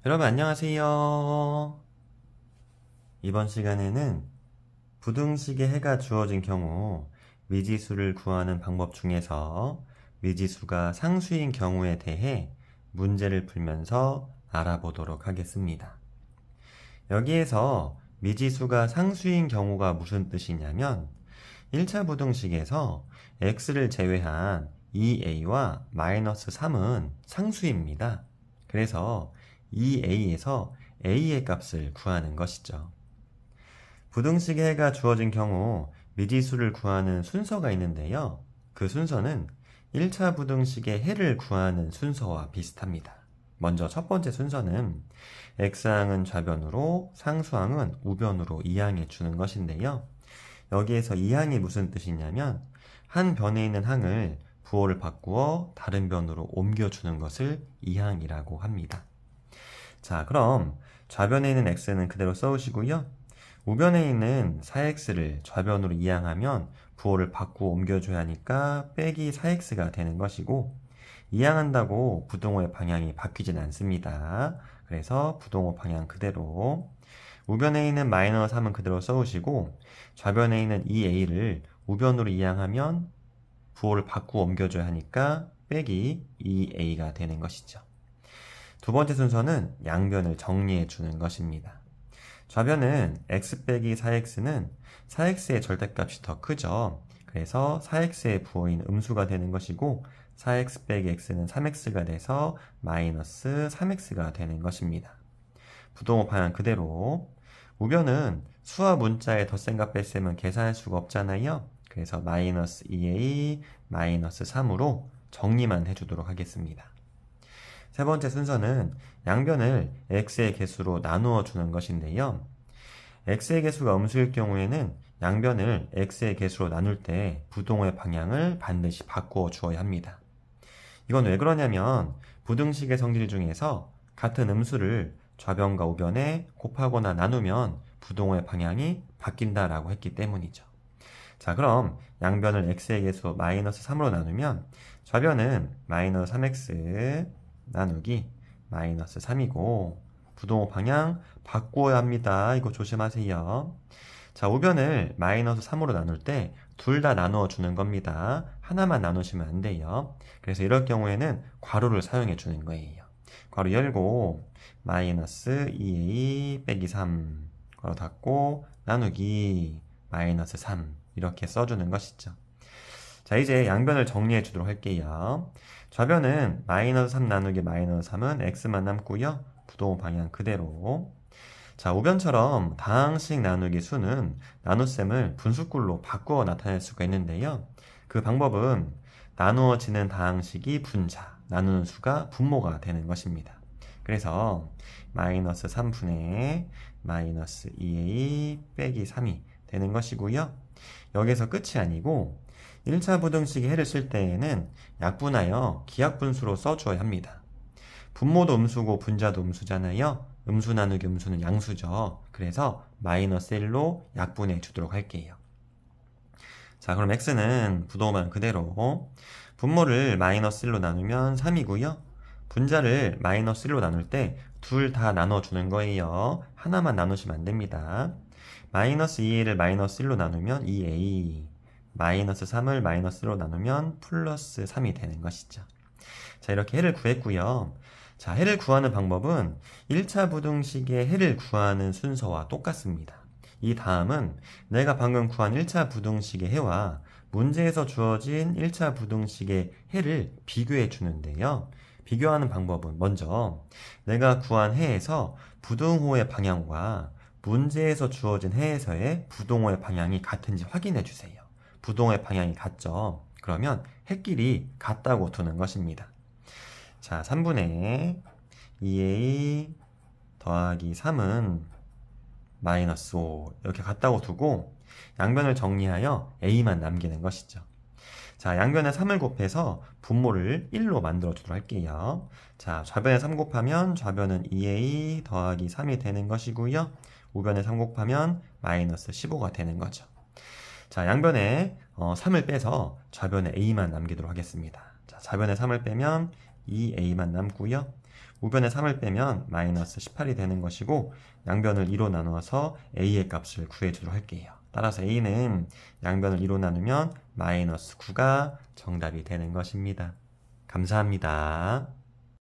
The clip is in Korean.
여러분 안녕하세요. 이번 시간에는 부등식에 해가 주어진 경우 미지수를 구하는 방법 중에서 미지수가 상수인 경우에 대해 문제를 풀면서 알아보도록 하겠습니다. 여기에서 미지수가 상수인 경우가 무슨 뜻이냐면 1차 부등식에서 x를 제외한 2a와 마이너스 3은 상수입니다. 그래서 2a에서 a의 값을 구하는 것이죠. 부등식의 해가 주어진 경우 미지수를 구하는 순서가 있는데요. 그 순서는 1차 부등식의 해를 구하는 순서와 비슷합니다. 먼저 첫 번째 순서는 x항은 좌변으로 상수항은 우변으로 이항해 주는 것인데요. 여기에서 이항이 무슨 뜻이냐면 한 변에 있는 항을 부호를 바꾸어 다른 변으로 옮겨주는 것을 이항이라고 합니다. 자, 그럼 좌변에 있는 x는 그대로 써오시고요. 우변에 있는 4x를 좌변으로 이항하면 부호를 바꾸어 옮겨줘야 하니까 빼기 4x가 되는 것이고, 이항한다고 부등호의 방향이 바뀌진 않습니다. 그래서 부등호 방향 그대로, 우변에 있는 마이너스 3은 그대로 써오시고, 좌변에 있는 2a를 우변으로 이항하면 부호를 바꾸어 옮겨줘야 하니까 빼기 2a가 되는 것이죠. 두 번째 순서는 양변을 정리해 주는 것입니다. 좌변은 x 빼기 4x는 4x의 절대값이 더 크죠. 그래서 4x의 부호인 음수가 되는 것이고 4x 빼기 x는 3x가 돼서 마이너스 3x가 되는 것입니다. 부등호 방향 그대로. 우변은 수와 문자의 덧셈과 뺄셈은 계산할 수가 없잖아요. 그래서 마이너스 2a 마이너스 3으로 정리만 해주도록 하겠습니다. 세 번째 순서는 양변을 x의 개수로 나누어 주는 것인데요. x의 개수가 음수일 경우에는 양변을 x의 개수로 나눌 때 부등호의 방향을 반드시 바꾸어 주어야 합니다. 이건 왜 그러냐면 부등식의 성질 중에서 같은 음수를 좌변과 우변에 곱하거나 나누면 부등호의 방향이 바뀐다라고 했기 때문이죠. 자, 그럼 양변을 x의 개수 마이너스 3으로 나누면 좌변은 마이너스 3x 나누기 마이너스 3이고 부등호 방향 바꾸어야 합니다. 이거 조심하세요. 자, 우변을 마이너스 3으로 나눌 때 둘 다 나누어 주는 겁니다. 하나만 나누시면 안 돼요. 그래서 이럴 경우에는 괄호를 사용해 주는 거예요. 괄호 열고 마이너스 2a 빼기 3 괄호 닫고 나누기 마이너스 3 이렇게 써주는 것이죠. 자, 이제 양변을 정리해 주도록 할게요. 좌변은 마이너스 3 나누기 마이너스 3은 x만 남고요. 부등호 방향 그대로. 자, 우변처럼 다항식 나누기 수는 나눗셈을 분수꼴로 바꾸어 나타낼 수가 있는데요. 그 방법은 나누어지는 다항식이 분자, 나누는 수가 분모가 되는 것입니다. 그래서 마이너스 3분의 마이너스 2a 빼기 3이 되는 것이고요. 여기서 끝이 아니고 1차 부등식의 해를 쓸 때에는 약분하여 기하분수로 써주어야 합니다. 분모도 음수고 분자도 음수잖아요. 음수 나누기 음수는 양수죠. 그래서 마이너스 1로 약분해 주도록 할게요. 자, 그럼 x는 부등호만 그대로. 분모를 마이너스 1로 나누면 3이고요. 분자를 마이너스 1로 나눌 때 둘 다 나눠주는 거예요. 하나만 나누시면 안 됩니다. 마이너스 2a를 마이너스 1로 나누면 2a, 마이너스 3을 마이너스 1로 나누면 플러스 3이 되는 것이죠. 자, 이렇게 해를 구했고요. 자, 해를 구하는 방법은 1차 부등식의 해를 구하는 순서와 똑같습니다. 이 다음은 내가 방금 구한 1차 부등식의 해와 문제에서 주어진 1차 부등식의 해를 비교해 주는데요. 비교하는 방법은 먼저 내가 구한 해에서 부등호의 방향과 문제에서 주어진 해에서의 부등호의 방향이 같은지 확인해 주세요. 부등호의 방향이 같죠? 그러면 해끼리 같다고 두는 것입니다. 자, 3분의 2a 더하기 3은 마이너스 5 이렇게 같다고 두고 양변을 정리하여 a만 남기는 것이죠. 자, 양변에 3을 곱해서 분모를 1로 만들어 주도록 할게요. 자, 좌변에 3 곱하면 좌변은 2a 더하기 3이 되는 것이고요. 우변에 3 곱하면 마이너스 15가 되는 거죠. 자, 양변에 3을 빼서 좌변에 a만 남기도록 하겠습니다. 자, 좌변에 3을 빼면 2a만 남고요. 우변에 3을 빼면 마이너스 18이 되는 것이고 양변을 2로 나누어서 a의 값을 구해주도록 할게요. 따라서 a는 양변을 2로 나누면 마이너스 9가 정답이 되는 것입니다. 감사합니다.